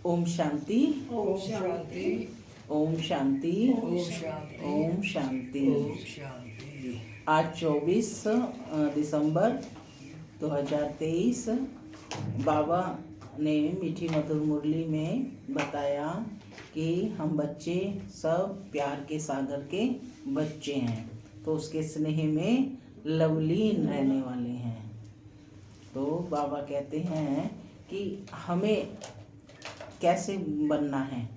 ओम शांति, ओम शांति, ओम शांति, ओम शांति, ओम शांति। ओम शांति। आज 24 दिसंबर 2023 बाबा ने मीठी मधुर मुरली में बताया कि हम बच्चे सब प्यार के सागर के बच्चे हैं, तो उसके स्नेह में लवलीन रहने वाले हैं। तो बाबा कहते हैं कि हमें कैसे बनना है,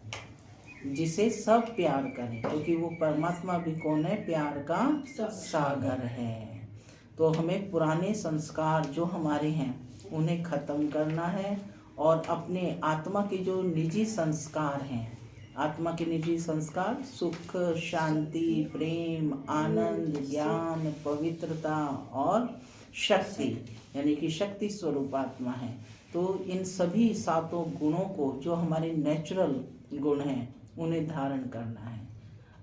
जिसे सब प्यार करें, क्योंकि वो परमात्मा भी कौन है? प्यार का सागर है। तो हमें पुराने संस्कार जो हमारे हैं उन्हें ख़त्म करना है और अपने आत्मा के जो निजी संस्कार हैं, आत्मा के निजी संस्कार सुख, शांति, प्रेम, आनंद, ज्ञान, पवित्रता और शक्ति, यानी कि शक्ति स्वरूप आत्मा है। तो इन सभी सातों गुणों को, जो हमारे नेचुरल गुण हैं, उन्हें धारण करना है।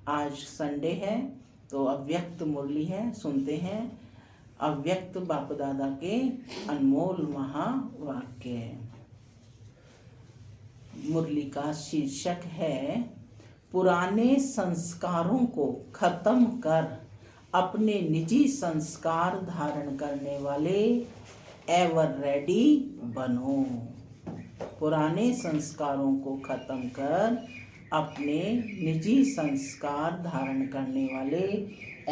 आज संडे है तो अव्यक्त मुरली है, सुनते हैं अव्यक्त बाप दादा के अनमोल महावाक्य। मुरली का शीर्षक है पुराने संस्कारों को खत्म कर अपने निजी संस्कार धारण करने वाले एवर रेडी बनो। पुराने संस्कारों को खत्म कर अपने निजी संस्कार धारण करने वाले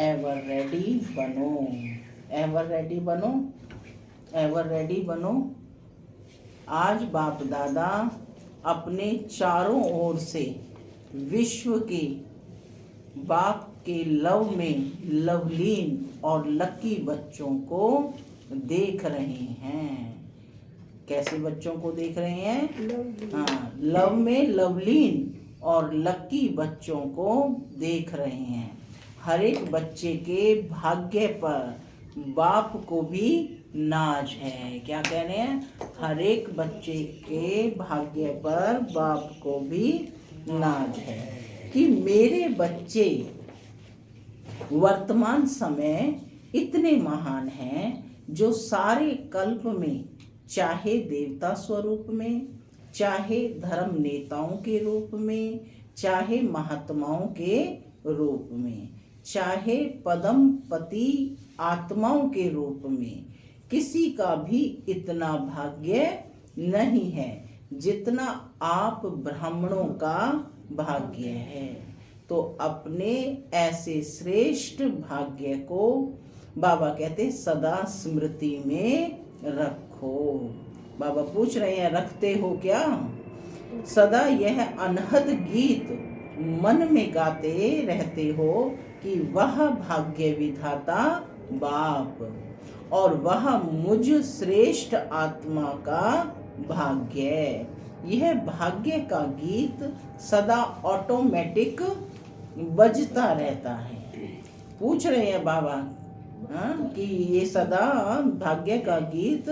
एवर रेडी बनो। एवर रेडी बनो, एवर रेडी बनो। आज बाप दादा अपने चारों ओर से विश्व के बाप के लव में लवलीन और लकी बच्चों को देख रहे हैं। कैसे बच्चों को देख रहे हैं? हाँ, लव में लवलीन और लकी बच्चों को देख रहे हैं। हर एक बच्चे के भाग्य पर बाप को भी नाज है। क्या कह रहे हैं? हर एक बच्चे के भाग्य पर बाप को भी नाज है कि मेरे बच्चे वर्तमान समय इतने महान हैं, जो सारे कल्प में, चाहे देवता स्वरूप में, चाहे धर्म नेताओं के रूप में, चाहे महात्माओं के रूप में, चाहे पदम पति आत्माओं के रूप में, किसी का भी इतना भाग्य नहीं है जितना आप ब्राह्मणों का भाग्य है। तो अपने ऐसे श्रेष्ठ भाग्य को बाबा कहते सदा स्मृति में रखो। बाबा पूछ रहे हैं, रखते हो क्या? सदा यह अनहद गीत मन में गाते रहते हो कि वह भाग्य विधाता बाप और वह मुझ श्रेष्ठ आत्मा का भाग्य। यह भाग्य का गीत सदा ऑटोमेटिक बजता रहता है। पूछ रहे हैं बाबा कि ये सदा भाग्य का गीत,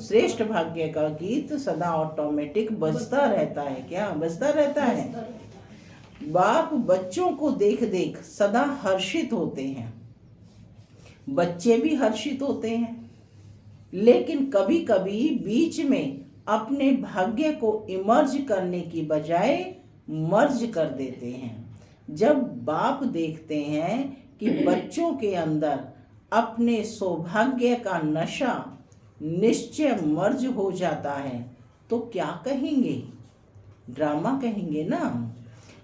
श्रेष्ठ भाग्य का गीत सदा ऑटोमेटिक बजता रहता है। क्या बजता रहता है? बाप बच्चों को देख देख सदा हर्षित होते हैं, बच्चे भी हर्षित होते हैं, लेकिन कभी कभी बीच में अपने भाग्य को इमर्ज करने की बजाय मर्ज कर देते हैं। जब बाप देखते हैं कि बच्चों के अंदर अपने सौभाग्य का नशा निश्चय मर्ज हो जाता है, तो क्या कहेंगे? ड्रामा कहेंगे ना।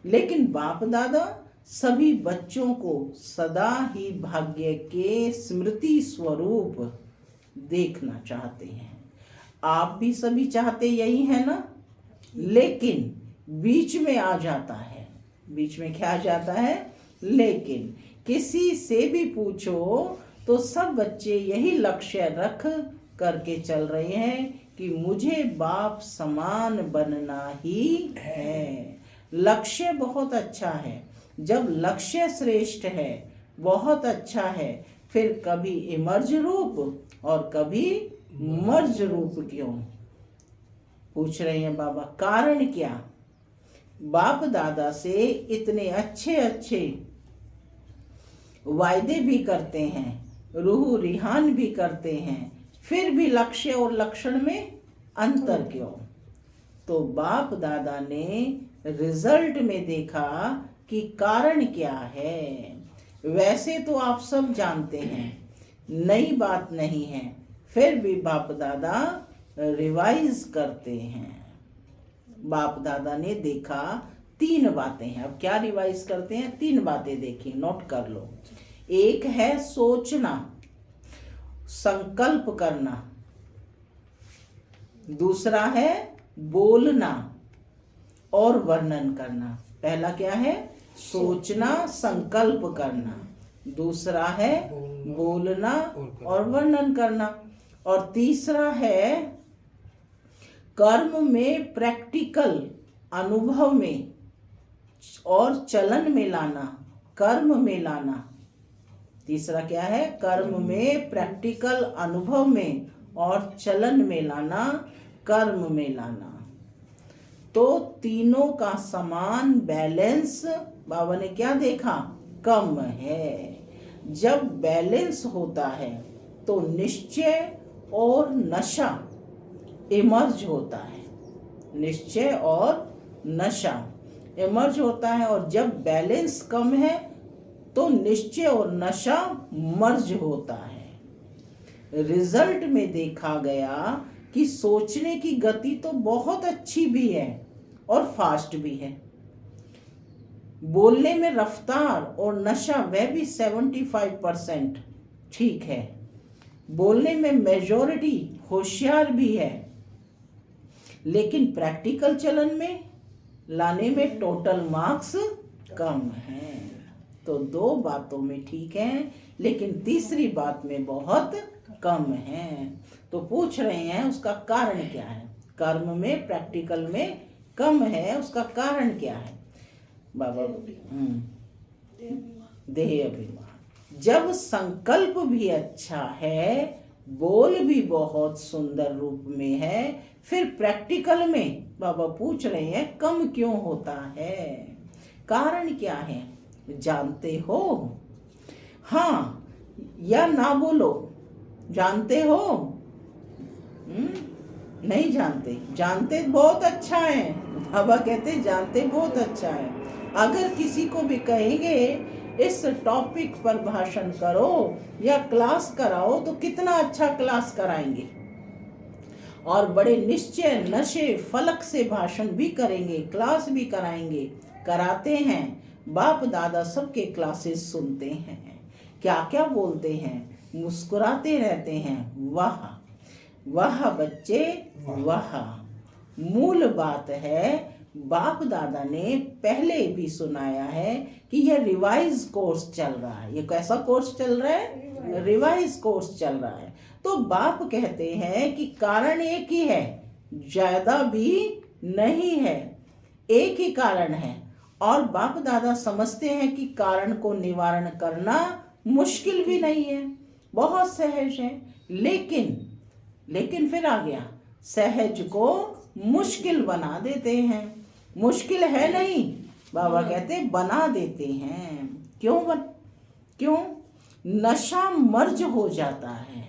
लेकिन बाप दादा सभी बच्चों को सदा ही भाग्य के स्मृति स्वरूप देखना चाहते हैं। आप भी सभी चाहते यही है ना? लेकिन बीच में आ जाता है, बीच में क्या आ जाता है? लेकिन किसी से भी पूछो तो सब बच्चे यही लक्ष्य रख करके चल रहे हैं कि मुझे बाप समान बनना ही है। लक्ष्य बहुत अच्छा है, जब लक्ष्य श्रेष्ठ है, बहुत अच्छा है, फिर कभी इमर्ज रूप और कभी मर्ज रूप क्यों? पूछ रहे हैं बाबा, कारण क्या? बाप दादा से इतने अच्छे अच्छे वायदे भी करते हैं, रूह रिहान भी करते हैं, फिर भी लक्ष्य और लक्षण में अंतर क्यों? तो बाप दादा ने रिजल्ट में देखा कि कारण क्या है। वैसे तो आप सब जानते हैं, नई बात नहीं है, फिर भी बाप दादा रिवाइज करते हैं। बाप दादा ने देखा 3 बातें हैं। अब क्या रिवाइज करते हैं? 3 बातें देखिए, नोट कर लो। एक है सोचना, संकल्प करना। दूसरा है बोलना और वर्णन करना। पहला क्या है? सोचना, संकल्प करना। दूसरा है बोलना और वर्णन करना। और तीसरा है कर्म में, प्रैक्टिकल अनुभव में और चलन में लाना, कर्म में लाना। तीसरा क्या है? कर्म में, प्रैक्टिकल अनुभव में और चलन में लाना, कर्म में लाना। तो तीनों का समान बैलेंस बाबा ने क्या देखा? कम है। जब बैलेंस होता है तो निश्चय और नशा इमर्ज होता है। निश्चय और नशा इमर्ज होता है, और जब बैलेंस कम है तो निश्चय और नशा मर्ज होता है। रिजल्ट में देखा गया कि सोचने की गति तो बहुत अच्छी भी है और फास्ट भी है। बोलने में रफ्तार और नशा वह भी 75% ठीक है। बोलने में मेजॉरिटी होशियार भी है, लेकिन प्रैक्टिकल चलन में लाने में टोटल मार्क्स कम हैं। तो 2 बातों में ठीक है, लेकिन तीसरी बात में बहुत कम है। तो पूछ रहे हैं उसका कारण क्या है? कर्म में, प्रैक्टिकल में कम है, उसका कारण क्या है बाबा? देह अभिमान। जब संकल्प भी अच्छा है, बोल भी बहुत सुंदर रूप में है, फिर प्रैक्टिकल में बाबा पूछ रहे हैं कम क्यों होता है? कारण क्या है जानते हो? हाँ या ना बोलो, जानते हो? नहीं जानते? जानते बहुत अच्छा है। बाबा कहते जानते बहुत अच्छा है। अगर किसी को भी कहेंगे इस टॉपिक पर भाषण करो या क्लास कराओ तो कितना अच्छा क्लास कराएंगे, और बड़े निश्चय नशे फलक से भाषण भी करेंगे, क्लास भी कराएंगे, कराते हैं। बाप दादा सबके क्लासेस सुनते हैं, क्या क्या बोलते हैं, मुस्कुराते रहते हैं। वाह वाह बच्चे वाह। मूल बात है, बाप दादा ने पहले भी सुनाया है कि यह रिवाइज कोर्स चल रहा है। ये कैसा कोर्स चल रहा है? रिवाइज कोर्स चल रहा है। तो बाप कहते हैं कि कारण एक ही है, ज्यादा भी नहीं है, एक ही कारण है। और बाप दादा समझते हैं कि कारण को निवारण करना मुश्किल भी नहीं है, बहुत सहज है। लेकिन फिर आ गया, सहज को मुश्किल बना देते हैं। मुश्किल है नहीं, बाबा कहते बना देते हैं। क्यों? नशा मर्ज हो जाता है।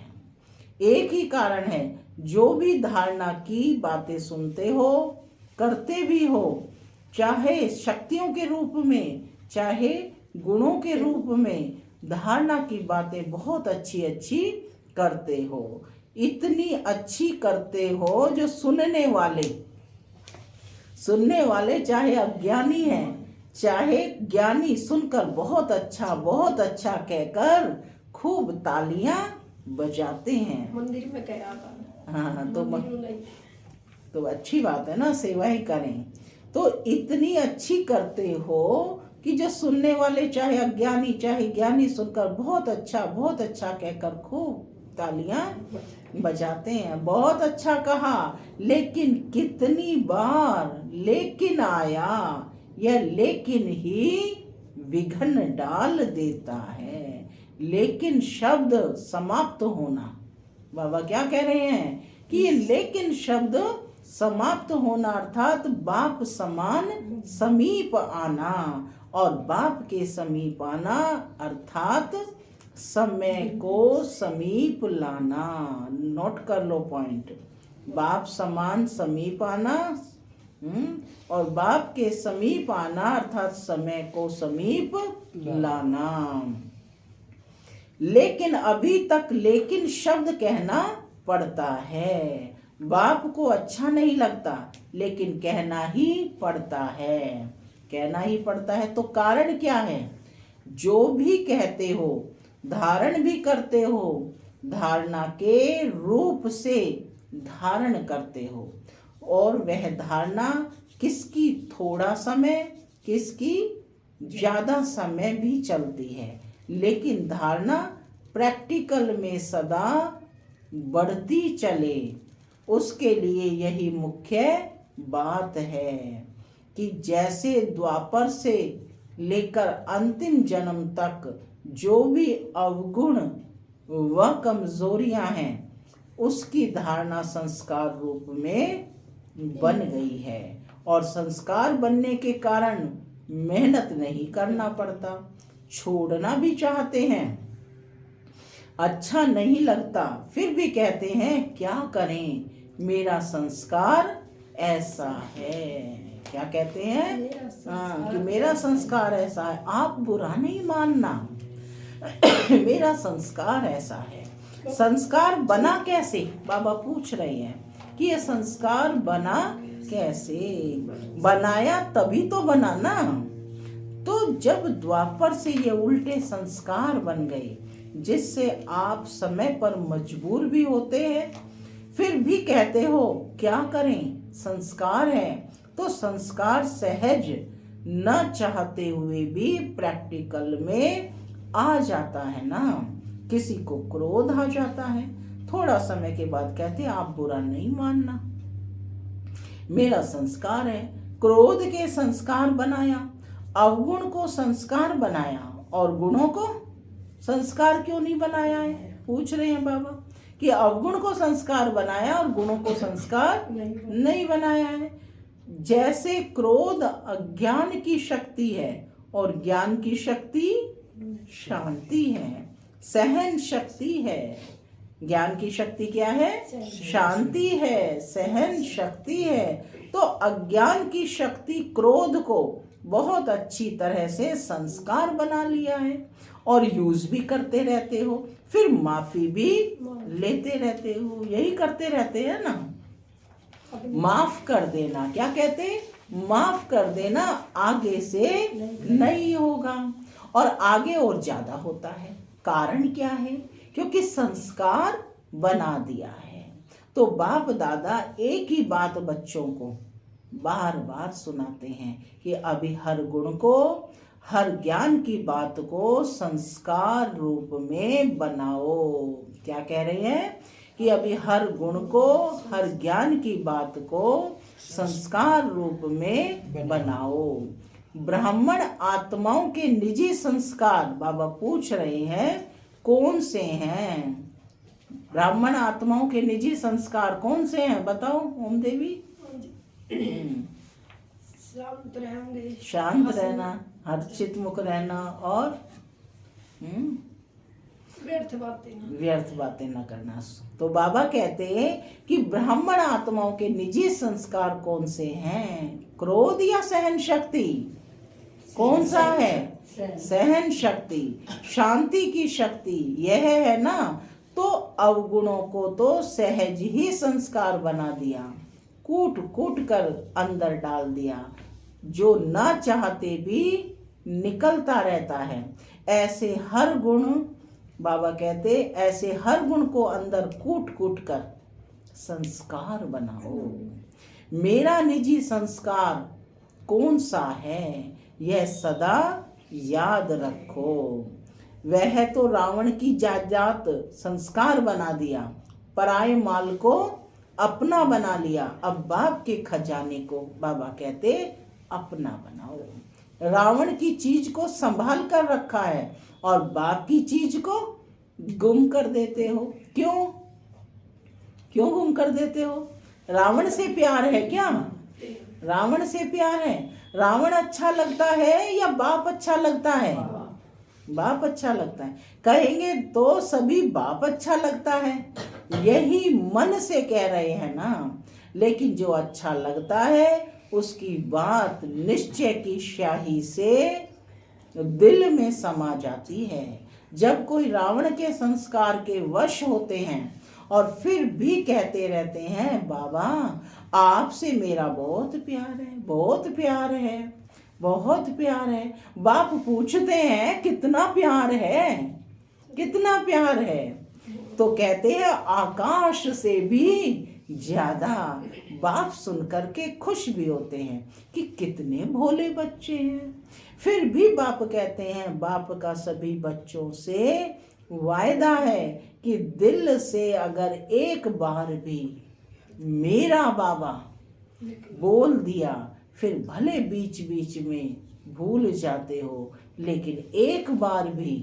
एक ही कारण है, जो भी धारणा की बातें सुनते हो, करते भी हो, चाहे शक्तियों के रूप में चाहे गुणों के रूप में, धारणा की बातें बहुत अच्छी अच्छी करते हो। इतनी अच्छी करते हो जो सुनने वाले चाहे अज्ञानी हैं चाहे ज्ञानी, सुनकर बहुत अच्छा कहकर खूब तालियां बजाते हैं। मंदिर में गया था। हाँ तो अच्छी बात है ना, सेवा ही करें। तो इतनी अच्छी करते हो कि जो सुनने वाले चाहे अज्ञानी चाहे ज्ञानी सुनकर बहुत अच्छा कहकर खूब तालियां बजाते हैं। बहुत अच्छा कहा, लेकिन कितनी बार लेकिन आया, यह लेकिन ही विघ्न डाल देता है। लेकिन शब्द समाप्त होना, बाबा क्या कह रहे हैं कि ये लेकिन शब्द समाप्त होना अर्थात बाप समान समीप आना, और बाप के समीप आना अर्थात समय को समीप लाना। नोट कर लो पॉइंट, बाप समान समीप आना और बाप के समीप आना अर्थात समय को समीप लाना। लेकिन अभी तक लेकिन शब्द कहना पड़ता है। बाप को अच्छा नहीं लगता लेकिन कहना ही पड़ता है, कहना ही पड़ता है। तो कारण क्या है? जो भी कहते हो धारण भी करते हो, धारणा के रूप से धारण करते हो। और वह धारणा किसकी थोड़ा समय, किसकी ज्यादा समय भी चलती है, लेकिन धारणा प्रैक्टिकल में सदा बढ़ती चले। उसके लिए यही मुख्य बात है कि जैसे द्वापर से लेकर अंतिम जन्म तक जो भी अवगुण व कमजोरियां हैं उसकी धारणा संस्कार रूप में बन गई है। और संस्कार बनने के कारण मेहनत नहीं करना पड़ता। छोड़ना भी चाहते हैं, अच्छा नहीं लगता, फिर भी कहते हैं क्या करें, मेरा संस्कार ऐसा है। क्या कहते हैं? कि मेरा संस्कार ऐसा है। आप बुरा नहीं मानना, मेरा संस्कार ऐसा है। संस्कार बना कैसे? बाबा पूछ रहे हैं कि ये संस्कार बना कैसे? बनाया तभी तो बना ना। तो जब द्वापर से ये उल्टे संस्कार बन गए जिससे आप समय पर मजबूर भी होते हैं, फिर भी कहते हो क्या करें, संस्कार है। तो संस्कार सहज न चाहते हुए भी प्रैक्टिकल में आ जाता है ना। किसी को क्रोध आ जाता है, थोड़ा समय के बाद कहते आप बुरा नहीं मानना, मेरा संस्कार है। क्रोध के संस्कार बनाया, अवगुण को संस्कार बनाया, और गुणों को संस्कार क्यों नहीं बनाया है? पूछ रहे हैं बाबा कि अवगुण को संस्कार बनाया और गुणों को संस्कार नहीं बनाया है। जैसे क्रोध अज्ञान की शक्ति है और ज्ञान की शक्ति शांति है, सहन शक्ति है। ज्ञान की शक्ति क्या है? शांति है, सहन शक्ति है। तो अज्ञान की शक्ति क्रोध को बहुत अच्छी तरह से संस्कार बना लिया है और यूज भी करते रहते हो, फिर माफी भी लेते रहते हो। यही करते रहते हैं ना, माफ कर देना। क्या कहते? माफ कर देना, आगे से नहीं होगा और आगे और ज्यादा होता है। कारण क्या है? क्योंकि संस्कार बना दिया है। तो बाप दादा एक ही बात बच्चों को बार बार सुनाते हैं कि अभी हर गुण को, हर ज्ञान की बात को संस्कार रूप में बनाओ। क्या कह रहे हैं? कि अभी हर गुण को, हर ज्ञान की बात को संस्कार रूप में बनाओ। ब्राह्मण आत्माओं के निजी संस्कार बाबा पूछ रहे हैं कौन से हैं? ब्राह्मण आत्माओं के निजी संस्कार कौन से हैं? बताओ ओम देवी। शांत रहना, हर्षित मुख रहना और व्यर्थ बातें न करना। तो बाबा कहते हैं कि ब्राह्मण आत्माओं के निजी संस्कार कौन से हैं? क्रोध या सहन शक्ति? कौन सा है? सहन शक्ति, शांति की शक्ति यह है ना। तो अवगुणों को तो सहज ही संस्कार बना दिया, कूट कूट कर अंदर डाल दिया, जो ना चाहते भी निकलता रहता है। ऐसे हर गुण, बाबा कहते ऐसे हर गुण को अंदर कूट कूट कर संस्कार बनाओ। मेरा निजी संस्कार कौन सा है, यह सदा याद रखो। वह तो रावण की जायदाद संस्कार बना दिया, पराये माल को अपना बना लिया। अब बाप के खजाने को बाबा कहते अपना बनाओ। रावण की चीज को संभाल कर रखा है और बाप की चीज को गुम कर देते हो। क्यों गुम कर देते हो? रावण से प्यार है क्या? रावण से प्यार है। रावण अच्छा लगता है या बाप अच्छा लगता है? बाप अच्छा लगता है। कहेंगे तो सभी बाप अच्छा लगता है, यही मन से कह रहे हैं ना। लेकिन जो अच्छा लगता है उसकी बात निश्चय की स्याही से दिल में समा जाती है। जब कोई रावण के संस्कार के वश होते हैं और फिर भी कहते रहते हैं बाबा आपसे मेरा बहुत प्यार है, बहुत प्यार है, बहुत प्यार है। बाप पूछते हैं कितना प्यार है, कितना प्यार है, तो कहते हैं आकाश से भी ज्यादा। बाप सुनकर के खुश भी होते हैं कि कितने भोले बच्चे हैं। फिर भी बाप कहते हैं बाप का सभी बच्चों से वायदा है कि दिल से अगर एक बार भी मेरा बाबा बोल दिया, फिर भले बीच बीच में भूल जाते हो, लेकिन एक बार भी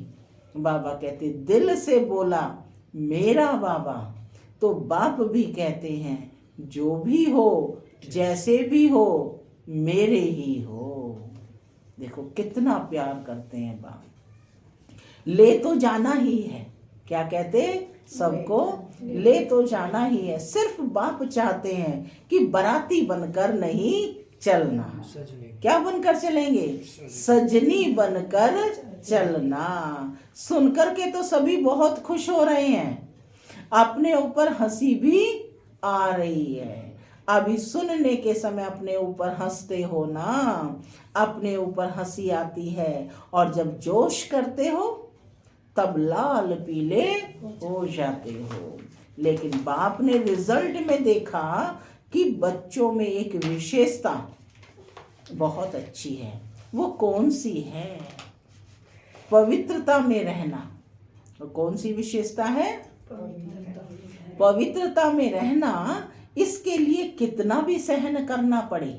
बाबा कहते दिल से बोला मेरा बाबा, तो बाप भी कहते हैं जो भी हो जैसे भी हो मेरे ही हो। देखो कितना प्यार करते हैं बाप। ले तो जाना ही है, क्या कहते सबको ले तो जाना ही है। सिर्फ बाप चाहते हैं कि बराती बनकर नहीं चलना। क्या बनकर चलेंगे? सजनी बनकर चलना। सुनकर के तो सभी बहुत खुश हो रहे हैं, अपने ऊपर हंसी भी आ रही है। अभी सुनने के समय अपने ऊपर हंसते हो ना, अपने ऊपर हंसी आती है, और जब जोश करते हो तब लाल पीले हो जाते हो। लेकिन बाप ने रिजल्ट में देखा कि बच्चों में एक विशेषता बहुत अच्छी है। वो कौन सी है? पवित्रता में रहना। कौन सी विशेषता है? पवित्रता में रहना। इसके लिए कितना भी सहन करना पड़े,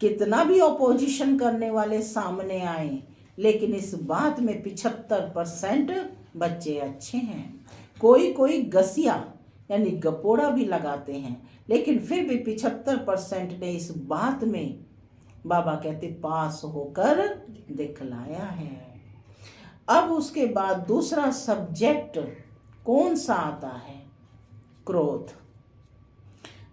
कितना भी ऑपोजिशन करने वाले सामने आए, लेकिन इस बात में 75% बच्चे अच्छे हैं। कोई कोई गसिया यानी गपोड़ा भी लगाते हैं, लेकिन फिर भी 75% ने इस बात में बाबा कहते पास होकर दिखलाया है। अब उसके बाद दूसरा सब्जेक्ट कौन सा आता है? क्रोध।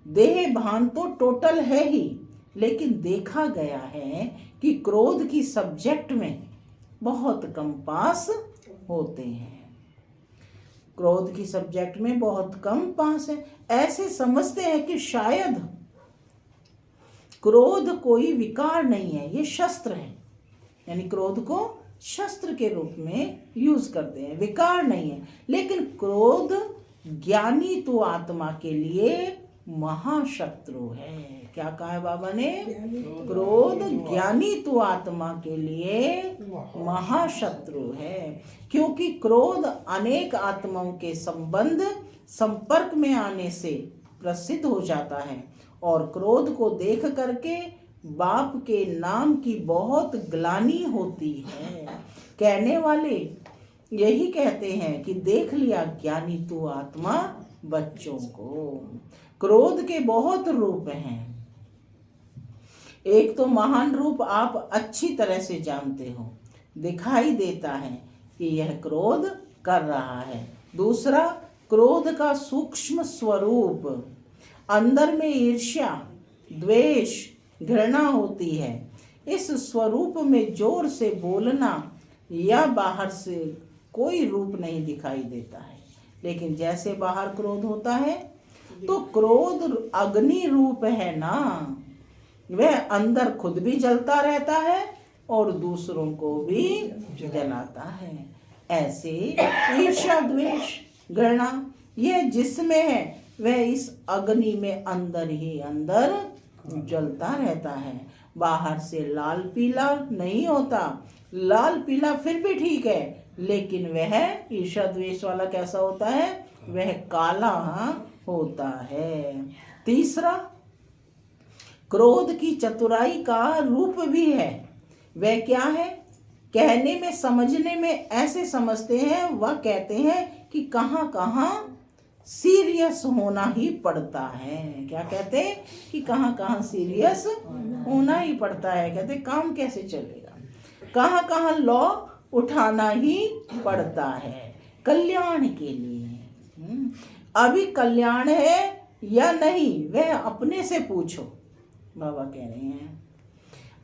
देह भान तो टोटल है ही, लेकिन देखा गया है कि क्रोध की सब्जेक्ट में बहुत कम पास होते हैं। क्रोध की सब्जेक्ट में बहुत कम पास है। ऐसे समझते हैं कि शायद क्रोध कोई विकार नहीं है, ये शस्त्र है, यानी क्रोध को शस्त्र के रूप में यूज करते हैं, विकार नहीं है। लेकिन क्रोध ज्ञानी तो आत्मा के लिए महाशत्रु है। क्या कहा है बाबा ने? क्रोध ज्ञानी तो आत्मा के लिए महाशत्रु है, क्योंकि क्रोध अनेक आत्माओं के संपर्क में आने से प्रसिद्ध हो जाता है। और क्रोध को देख करके बाप के नाम की बहुत ग्लानि होती है। कहने वाले यही कहते हैं कि देख लिया ज्ञानी तू आत्मा बच्चों को। क्रोध के बहुत रूप हैं। एक तो महान रूप आप अच्छी तरह से जानते हो, दिखाई देता है कि यह क्रोध कर रहा है। दूसरा, क्रोध का सूक्ष्म स्वरूप, अंदर में ईर्ष्या, द्वेष, घृणा होती है। इस स्वरूप में जोर से बोलना या बाहर से कोई रूप नहीं दिखाई देता है, लेकिन जैसे बाहर क्रोध होता है तो क्रोध अग्नि रूप है ना, वह अंदर खुद भी जलता रहता है और दूसरों को भी जलाता है। ऐसे ईर्ष्या, द्वेष, घृणा यह जिसमें है वह इस अग्नि में अंदर ही अंदर जलता रहता है। बाहर से लाल पीला नहीं होता, लाल पीला फिर भी ठीक है, लेकिन वह ईर्ष्या द्वेष वाला कैसा होता है? वह काला होता है। तीसरा, क्रोध की चतुराई का रूप भी है। वह क्या है? कहने में समझने में ऐसे समझते हैं, वह कहते हैं कि कहाँ कहाँ सीरियस होना ही पड़ता है। क्या कहते हैं? कि कहाँ कहाँ सीरियस होना ही पड़ता है। कहते काम कैसे चलेगा, कहाँ कहाँ लॉ उठाना ही पड़ता है कल्याण के लिए। अभी कल्याण है या नहीं वह अपने से पूछो, बाबा कह रहे हैं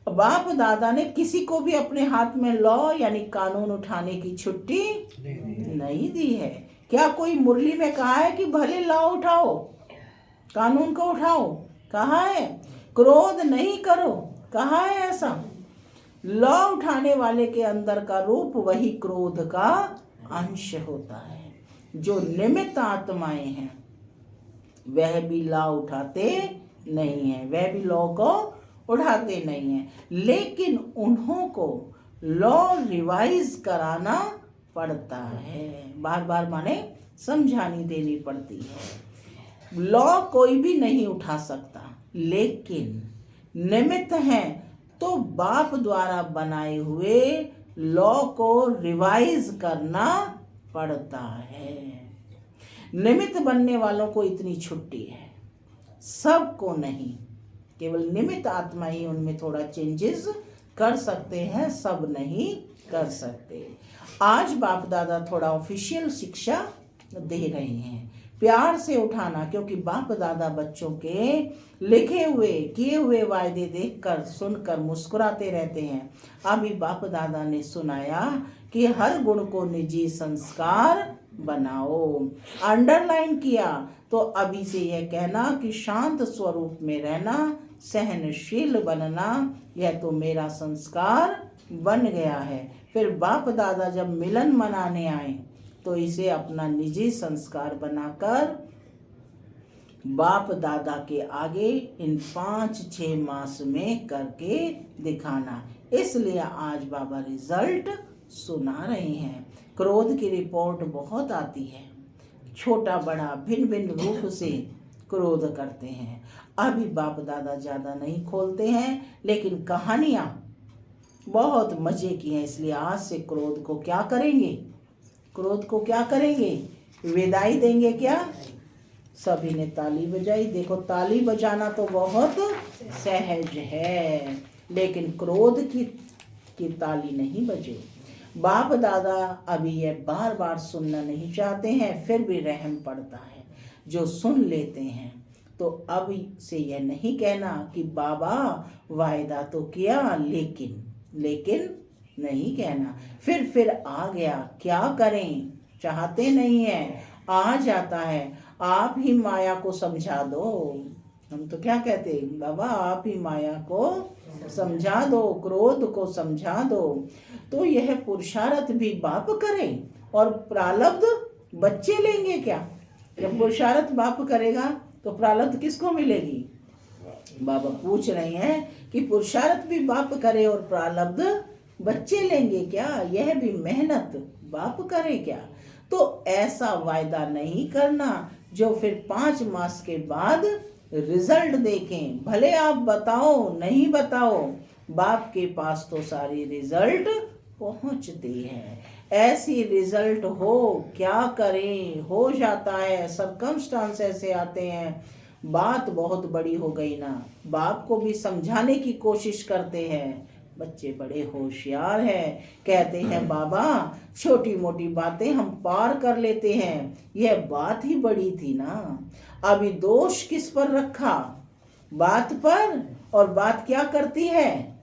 बाप दादा ने किसी को भी अपने हाथ में लॉ यानी कानून उठाने की छुट्टी नहीं दी है। क्या कोई मुरली में कहा है कि भले लॉ उठाओ, कानून को उठाओ? कहा है क्रोध नहीं करो? कहा है ऐसा? लॉ उठाने वाले के अंदर का रूप वही क्रोध का अंश होता है। जो निमित्त आत्माएं हैं वह भी लॉ उठाते नहीं है, वह भी लॉ को उठाते नहीं है, लेकिन उन्हों को लॉ रिवाइज कराना पड़ता है। बार बार माने समझानी देनी पड़ती है। लॉ कोई भी नहीं उठा सकता, लेकिन निमित्त है तो बाप द्वारा बनाए हुए लॉ को रिवाइज करना पड़ता है। निमित्त बनने वालों को इतनी छुट्टी है, सबको नहीं। केवल निमित्त आत्मा ही उनमें थोड़ा चेंजेस कर सकते हैं, सब नहीं कर सकते। आज बाप दादा थोड़ा ऑफिशियल शिक्षा दे रहे हैं, प्यार से उठाना, क्योंकि बाप दादा बच्चों के लिखे हुए किए हुए वायदे देखकर सुनकर मुस्कुराते रहते हैं। अभी बाप दादा ने सुनाया कि हर गुण को निजी संस्कार बनाओ, अंडरलाइन किया। तो अभी से यह कहना कि शांत स्वरूप में रहना, सहनशील बनना, यह तो मेरा संस्कार बन गया है। फिर बाप दादा जब मिलन मनाने आए तो इसे अपना निजी संस्कार बनाकर बाप दादा के आगे इन 5-6 मास में करके दिखाना। इसलिए आज बाबा रिजल्ट सुना रहे हैं। क्रोध की रिपोर्ट बहुत आती है, छोटा बड़ा भिन्न भिन्न रूप से क्रोध करते हैं। अभी बाप दादा ज़्यादा नहीं खोलते हैं, लेकिन कहानियाँ बहुत मज़े की हैं। इसलिए आज से क्रोध को क्या करेंगे? क्रोध को क्या करेंगे? विदाई देंगे क्या? सभी ने ताली बजाई। देखो, ताली बजाना तो बहुत सहज है, लेकिन क्रोध की ताली नहीं बजे। बाप दादा अभी यह बार बार सुनना नहीं चाहते हैं, फिर भी रहम पड़ता है। जो सुन लेते हैं तो अब से यह नहीं कहना कि बाबा वायदा तो किया लेकिन नहीं कहना। फिर आ गया, क्या करें? चाहते नहीं है, आ जाता है। आप ही माया को समझा दो। हम तो क्या कहते, बाबा आप ही माया को समझा दो, क्रोध को समझा दो। तो यह पुरुषार्थ भी बाप करे और प्रारब्ध बच्चे लेंगे क्या? जब पुरुषार्थ बाप करेगा तो प्रारब्ध किसको मिलेगी? बाबा पूछ रहे हैं कि पुरुषार्थ भी बाप करे और प्रारब्ध बच्चे लेंगे क्या? यह भी मेहनत बाप करे क्या? तो ऐसा वायदा नहीं करना जो फिर 5 मास के बाद रिजल्ट देखें। भले आप बताओ नहीं बताओ, बाप के पास तो सारी रिजल्ट पहुंचती है। ऐसी रिजल्ट हो, क्या करें, हो जाता है। सर्कमस्टांस ऐसे आते हैं, बात बहुत बड़ी हो गई ना, बाप को भी समझाने की कोशिश करते हैं। बच्चे बड़े होशियार हैं, कहते हैं बाबा छोटी मोटी बातें हम पार कर लेते हैं, यह बात ही बड़ी थी ना। अभी दोष किस पर रखा? बात पर। और बात क्या करती है?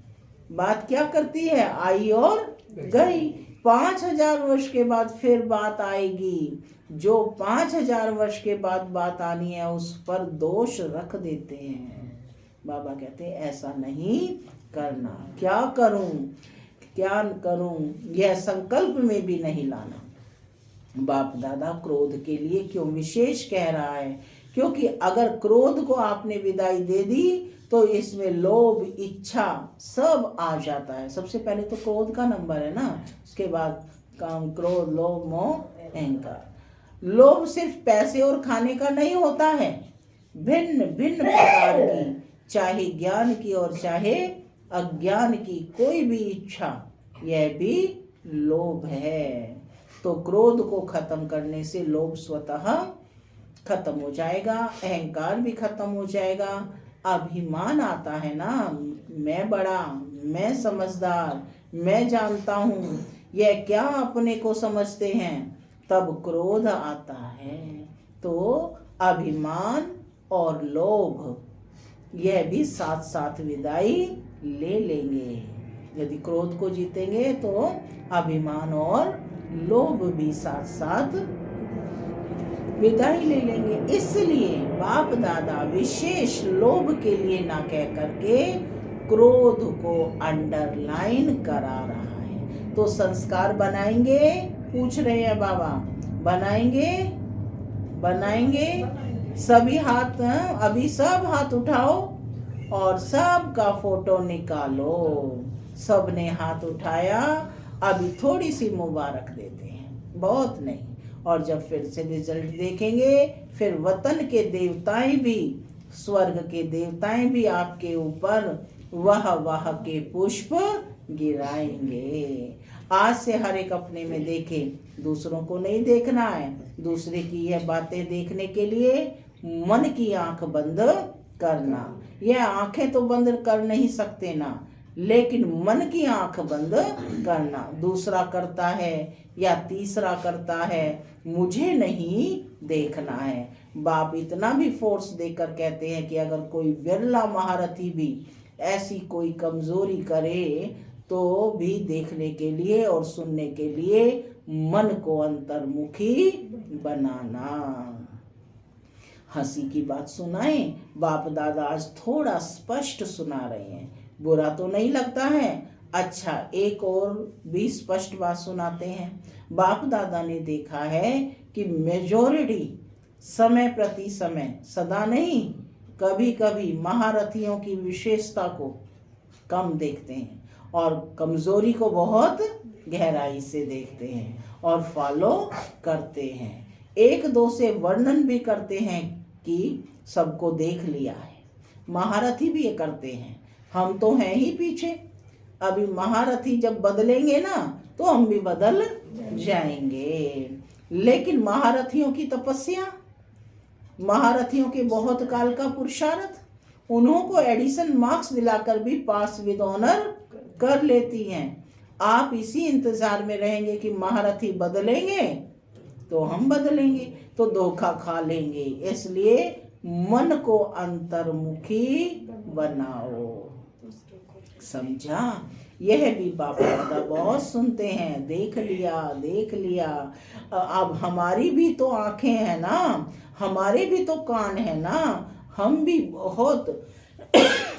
बात क्या करती है? आई और गई। 5000 वर्ष के बाद फिर बात आएगी। जो 5000 वर्ष के बाद बात आनी है उस पर दोष रख देते हैं। बाबा कहते हैं ऐसा नहीं करना। क्या करूं, यह संकल्प में भी नहीं लाना। बाप दादा क्रोध के लिए क्यों विशेष कह रहा है? क्योंकि अगर क्रोध को आपने विदाई दे दी तो इसमें लोभ, इच्छा सब आ जाता है। सबसे पहले तो क्रोध का नंबर है ना, उसके बाद काम, क्रोध, लोभ, मोह, अहंकार। लोभ सिर्फ पैसे और खाने का नहीं होता है, भिन्न भिन्न प्रकार की, चाहे ज्ञान की और चाहे अज्ञान की कोई भी इच्छा, यह भी लोभ है। तो क्रोध को खत्म करने से लोभ स्वतः खत्म हो जाएगा, अहंकार भी खत्म हो जाएगा। अभिमान आता है ना, मैं बड़ा, मैं समझदार, मैं जानता हूँ, यह क्या अपने को समझते हैं, तब क्रोध आता है। तो अभिमान और लोभ यह भी साथ साथ विदाई ले लेंगे। यदि क्रोध को जीतेंगे तो अभिमान और लोभ भी साथ साथ विदाई ले लेंगे। इसलिए बाप दादा विशेष लोभ के लिए ना कह करके क्रोध को अंडरलाइन करा रहा है। तो संस्कार बनाएंगे, पूछ रहे हैं बाबा, बनाएंगे सभी हाथ, अभी सब हाथ उठाओ और सबका फोटो निकालो। सबने हाथ उठाया, अभी थोड़ी सी मुबारक देते हैं, बहुत नहीं। और जब फिर से रिजल्ट देखेंगे, फिर वतन के देवताएं भी, स्वर्ग के देवताएं भी आपके ऊपर वाह के पुष्प गिराएंगे। आज से हर एक अपने में देखे, दूसरों को नहीं देखना है। दूसरे की यह बातें देखने के लिए मन की आंख बंद करना। यह आंखें तो बंद कर नहीं सकते ना, लेकिन मन की आंख बंद करना। दूसरा करता है या तीसरा करता है, मुझे नहीं देखना है। बाप इतना भी फोर्स देकर कहते हैं कि अगर कोई विरला महारथी भी ऐसी कोई कमजोरी करे तो भी देखने के लिए और सुनने के लिए मन को अंतर्मुखी बनाना। हंसी की बात सुनाएं, बाप दादा आज थोड़ा स्पष्ट सुना रहे हैं, बुरा तो नहीं लगता है। अच्छा, एक और भी स्पष्ट बात सुनाते हैं। बाप दादा ने देखा है कि मेजॉरिटी समय प्रति समय, सदा नहीं, कभी कभी महारथियों की विशेषता को कम देखते हैं और कमजोरी को बहुत गहराई से देखते हैं और फॉलो करते हैं। एक दो से वर्णन भी करते हैं कि सबको देख लिया है। महारथी भी ये करते हैं, हम तो हैं ही पीछे। अभी महारथी जब बदलेंगे ना तो हम भी बदल जाएंगे। लेकिन महारथियों की तपस्या, महारथियों के बहुत काल का पुरुषार्थ, उन्हों को एडिशन मार्क्स दिलाकर भी पास विद ऑनर कर लेती हैं। आप इसी इंतजार में रहेंगे कि महारथी बदलेंगे तो हम बदलेंगे, तो धोखा खा लेंगे। इसलिए मन को अंतर्मुखी बनाओ। समझा? यह भी बाप दादा बहुत सुनते हैं। देख लिया। अब हमारी भी तो आंखें हैं ना, हमारे भी तो कान है ना, हम भी बहुत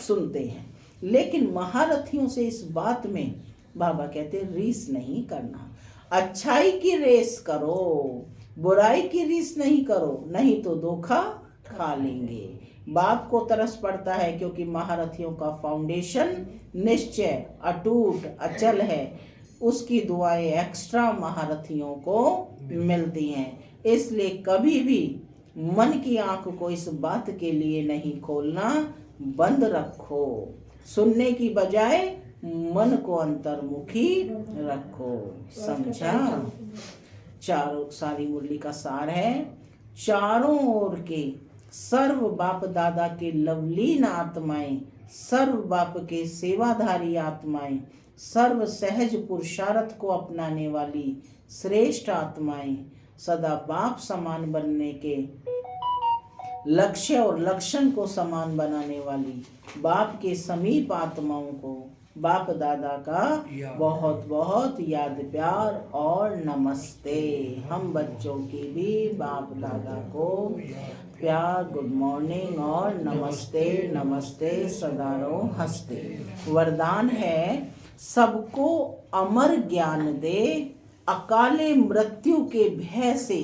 सुनते हैं। लेकिन महारथियों से इस बात में बाबा कहते रीस नहीं करना। अच्छाई की रेस करो, बुराई की रीस नहीं करो, नहीं तो धोखा खा लेंगे। बाप को तरस पड़ता है क्योंकि महारथियों का फाउंडेशन निश्चय, अटूट, अचल है। उसकी दुआएं एक्स्ट्रा महारथियों को मिलती हैं। इसलिए कभी भी मन की आंख को इस बात के लिए नहीं खोलना, बंद रखो। सुनने की बजाय मन को अंतर्मुखी रखो। समझा? चारों सारी मुरली का सार है, चारों ओर के सर्व बाप दादा के लवलीन आत्माएं, सर्व बाप के सेवाधारी आत्माएं, सर्व सहज पुरुषार्थ को अपनाने वाली श्रेष्ठ आत्माएं, सदा बाप समान बनने के लक्ष्य और लक्षण को समान बनाने वाली बाप के समीप आत्माओं को बाप दादा का बहुत बहुत याद, प्यार और नमस्ते। हम बच्चों की भी बाप दादा को प्यार, गुड मॉर्निंग और नमस्ते नमस्ते सदा रहो हंसते। वरदान है, सबको अमर ज्ञान दे, अकाले मृत्यु के भय से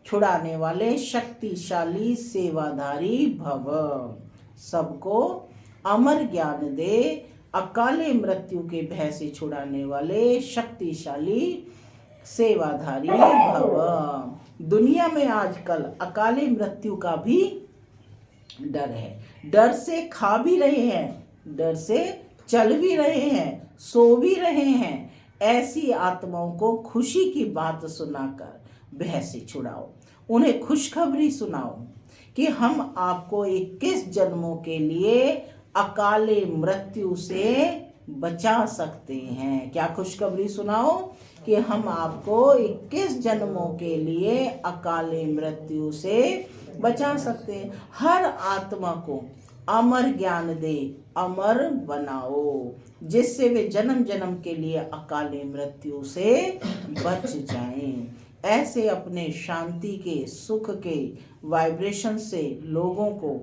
छुड़ाने वाले शक्तिशाली सेवाधारी भव। सबको अमर ज्ञान दे, अकाले मृत्यु के भय से छुड़ाने वाले शक्तिशाली सेवाधारी भव। दुनिया में आजकल अकाले मृत्यु का भी डर है। डर से खा भी रहे हैं, डर से चल भी रहे हैं, सो भी रहे हैं। ऐसी आत्माओं को खुशी की बात सुनाकर भय से छुड़ाओ। उन्हें खुशखबरी सुनाओ कि हम आपको 21 जन्मों के लिए अकाले मृत्यु से बचा सकते हैं। क्या खुशखबरी सुनाओ? कि हम आपको 21 जन्मों के लिए अकाले मृत्यु से बचा सकते हैं। हर आत्मा को अमर ज्ञान दे, अमर बनाओ, जिससे वे जन्म जन्म के लिए अकाले मृत्यु से बच जाएं। ऐसे अपने शांति के, सुख के वाइब्रेशन से लोगों को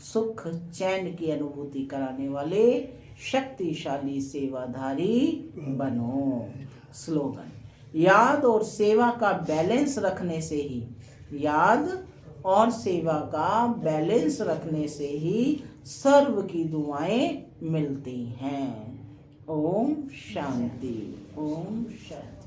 सुख चैन की अनुभूति कराने वाले शक्तिशाली सेवाधारी बनो। स्लोगन: याद और सेवा का बैलेंस रखने से ही, याद और सेवा का बैलेंस रखने से ही सर्व की दुआएं मिलती हैं। ओम शांति, ओम शांति।